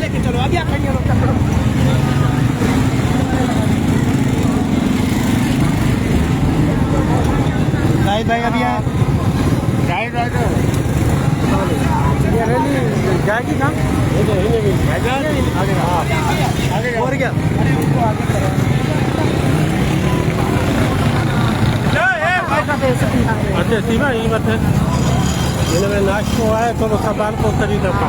लेके चलो, अभी आप खड़िए रोक पकड़ो। जाहिद भाई अभी आए। जाहिद भाई तो ये रैली जाएगी ना? आगे और क्या? अच्छा सीमा यही बात है। इन्होंने नाश्ता हुआ है तो सामान को खरीदा था।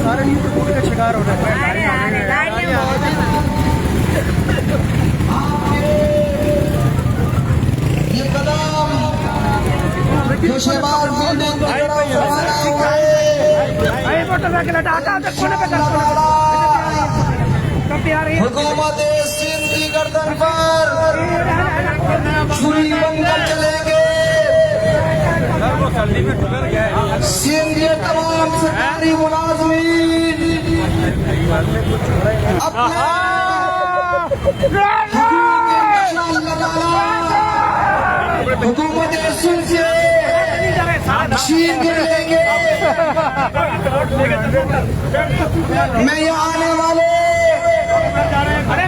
सारे यूट्यूब का शिकार हो रहे ये कदम जो शहबाज बिल्डिंग को जरा उठाना हुआ है। मोटरसाइकिल हटा कोने पे हुकूमत सिंध की गर्दन पर छुरी बनकर चलेंगे। सिंध के तमाम सरकारी मुलाजमीन अपने हुकूमत सिंध से छीन कर लेंगे। मैं यहाँ आने वाले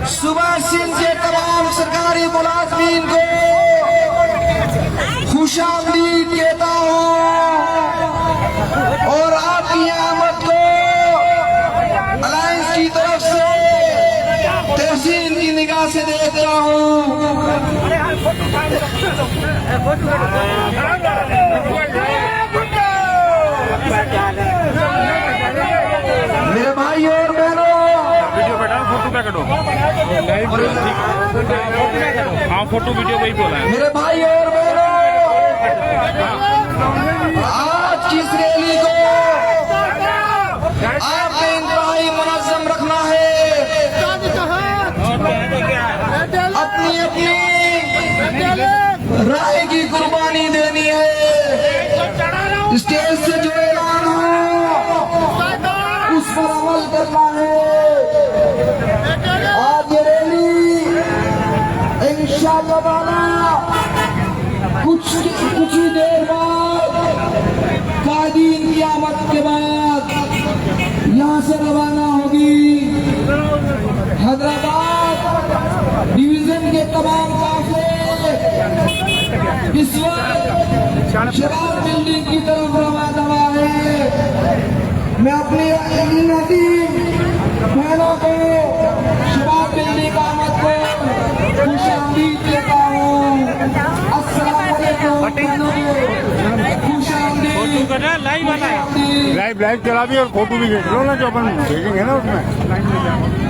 सुबह सिंध के तमाम सरकारी मुलाजमीन को खुशामदीद कहता हूँ और आपकी आमद को अलायंस की तरफ से तहसीन की निगाह से देखता हूँ। मेरे भाई और बहनों, वीडियो बैठा फोटो क्या करो हाँ फोटो वीडियो वही बोला है। मेरे भाई और बहनों, आज की इस रैली को आपने इंतहाई मुनज़्ज़म रखना है। अपनी अपनी राय की कुर्बानी देनी है। स्टेज से जो ऐलान हो उस पर अमल करना है। आज ये रैली इंशाअल्लाह कुछ ही देर बाद कायदीन की आमद के बाद यहाँ से रवाना होगी। हैदराबाद डिवीजन के तमाम काफिले इस वक्त शबाब बिल्डिंग की तरफ रवाना है। मैं अपनी बहनों को शबाब बिल्डिंग की आमद को खुशामदीद देता हूँ। अस्सलाम वालेकुम। लाइव चला भी और फोटो भी देख लो ना जो अपन भेजेंगे ना उसमें।